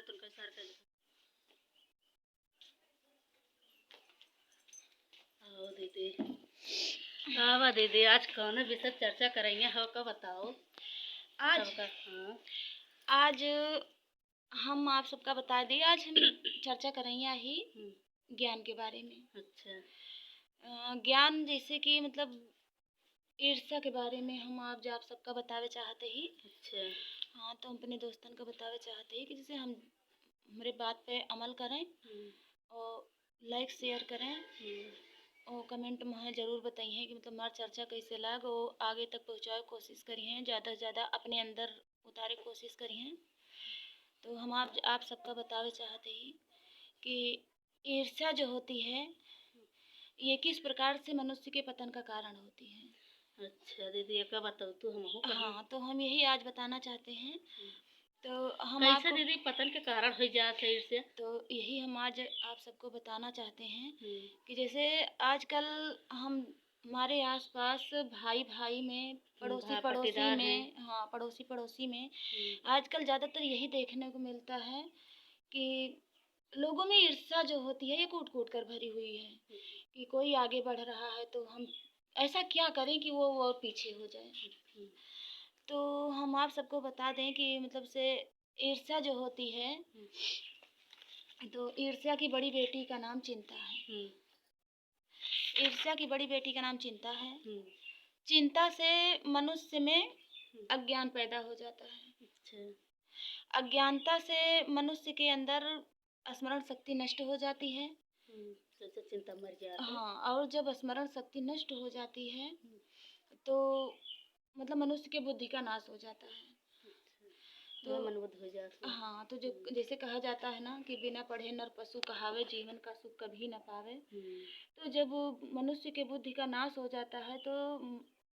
तुमका सर कर आओ दीदी। आवा दीदी, आज कौन विषय चर्चा करेंगे हो का बताओ। आज सबका हाँ आज हम आप सबका बता दें, आज हम चर्चा करेंगे ही ज्ञान के बारे में। अच्छा ज्ञान जैसे कि मतलब ईर्ष्या के बारे में हम आप सबका बतावे चाहते ही। अच्छा हाँ, तो हम अपने दोस्तन का बतावे चाहते ही कि जैसे हम हमारे बात पे अमल करें और लाइक शेयर करें और कमेंट में ज़रूर बताइए कि मतलब हमारी चर्चा कैसे लग और आगे तक पहुँचाए कोशिश करिए, ज़्यादा से ज़्यादा अपने अंदर उतारे कोशिश करिए। तो हम आप सबका बतावे चाहते ही कि ईर्ष्या जो होती है ये किस प्रकार से मनुष्य के पतन का कारण होती है। अच्छा दीदी, एक बताओ तो हम हाँ, तो हम यही आज बताना चाहते हैं। तो हम कैसे आपको दीदी पतन के कारण हो जाते है इससे। तो यही हम आज आप सबको बताना चाहते हैं कि जैसे आजकल हम हमारे आसपास भाई भाई में पड़ोसी भाई पड़ोसी पट्टीदार हैं। में हाँ, पड़ोसी पड़ोसी में आजकल ज़्यादातर यही देखने को मिलता है कि लोगों में ईर्ष्या जो होती है ये कूट कूट कर भरी हुई है कि कोई आगे बढ़ रहा है तो हम ऐसा क्या करें कि वो पीछे हो जाए। तो हम आप सबको बता दें कि मतलब से ईर्ष्या जो होती है, तो ईर्ष्या की बड़ी बेटी का नाम चिंता है। ईर्ष्या की बड़ी बेटी का नाम चिंता है। चिंता से मनुष्य में अज्ञान पैदा हो जाता है। अच्छा अज्ञानता से मनुष्य के अंदर स्मरण शक्ति नष्ट हो जाती है। जैसे चिंता मर जाती है। हाँ, और जब स्मरण शक्ति नष्ट हो जाती है तो मतलब मनुष्य के बुद्धि का नाश हो जाता है। तो मनबुद्ध हो जाती है। हाँ, तो जो जैसे कहा जाता है ना कि बिना पढ़े नर पशु कहावे, जीवन का सुख कभी न पावे। तो जब मनुष्य के बुद्धि का नाश हो जाता है तो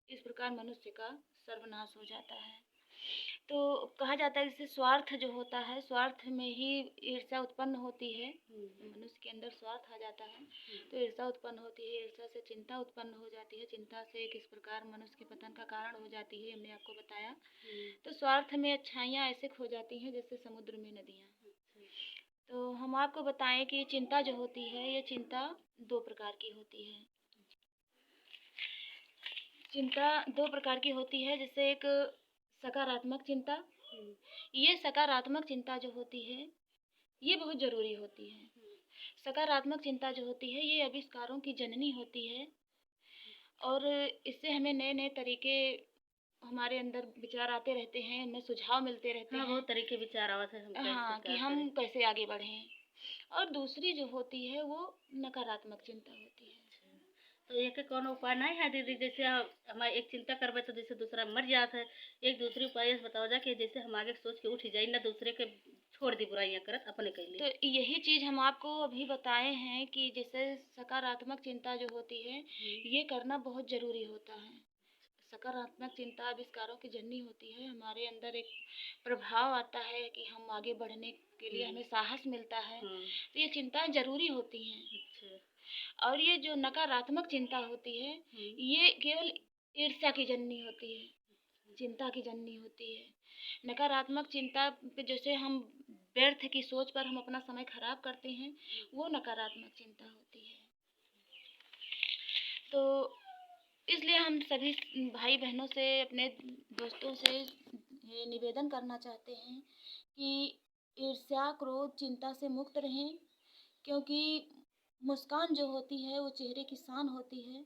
इस प्रकार मनुष्य का सर्वनाश हो जाता है। तो कहा जाता है जैसे स्वार्थ जो होता है, स्वार्थ में ही ईर्ष्या उत्पन्न होती है। मनुष्य के अंदर स्वार्थ आ जाता है तो ईर्ष्या उत्पन्न होती है। ईर्ष्या से चिंता उत्पन्न हो जाती है। चिंता से किस प्रकार मनुष्य के पतन का कारण हो जाती है हमने आपको बताया। तो स्वार्थ में अच्छाइयाँ ऐसे खो जाती हैं जैसे समुद्र में नदियाँ। तो हम आपको बताएं कि चिंता जो होती है ये चिंता दो प्रकार की होती है। चिंता दो प्रकार की होती है, जैसे एक सकारात्मक चिंता। ये सकारात्मक चिंता जो होती है ये बहुत ज़रूरी होती है। सकारात्मक चिंता जो होती है ये आविष्कारों की जननी होती है और इससे हमें नए नए तरीके हमारे अंदर विचार आते रहते हैं, हमें सुझाव मिलते रहते हैं। बहुत तरीके विचार आवत है हम हाँ, कि हम कैसे आगे बढ़ें। और दूसरी जो होती है वो नकारात्मक चिंता होती है। तो एक कौन उपाय नहीं है दीदी, जैसे हमारे एक चिंता करबे तो जैसे दूसरा मर जाता है। एक दूसरी उपाय बताओ जा कि जैसे हम आगे सोच के उठ जाए ना दूसरे के छोड़ दी बुराइयां करत अपने के लिए। तो यही चीज़ हम आपको अभी बताए हैं कि जैसे सकारात्मक चिंता जो होती है ये करना बहुत ज़रूरी होता है। सकारात्मक चिंता आविष्कारों की जननी होती है। हमारे अंदर एक प्रभाव आता है कि हम आगे बढ़ने के लिए हमें साहस मिलता है। तो ये चिंताएं ज़रूरी होती हैं। और ये जो नकारात्मक चिंता होती है ये केवल ईर्ष्या की जननी होती है, चिंता की जननी होती है। नकारात्मक चिंता पे जैसे हम व्यर्थ की सोच पर हम अपना समय खराब करते हैं वो नकारात्मक चिंता होती है। तो इसलिए हम सभी भाई बहनों से अपने दोस्तों से ये निवेदन करना चाहते हैं कि ईर्ष्या क्रोध चिंता से मुक्त रहें, क्योंकि मुस्कान जो होती है वो चेहरे की शान होती है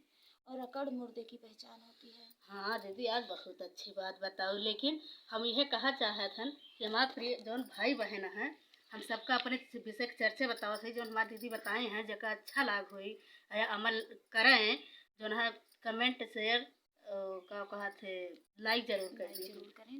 और अकड़ मुर्दे की पहचान होती है। हाँ दीदी, आज बहुत अच्छी बात बताओ, लेकिन हम यह कहा चाहत हन कि हमारे प्रिय जौन भाई बहन हैं हम सबका अपने विषय की चर्चा बताओ थे जो हमारी दीदी बताए हैं जगह अच्छा लाग हुई या अमल करें जो है कमेंट शेयर का कहा थे लाइक जरूर करें।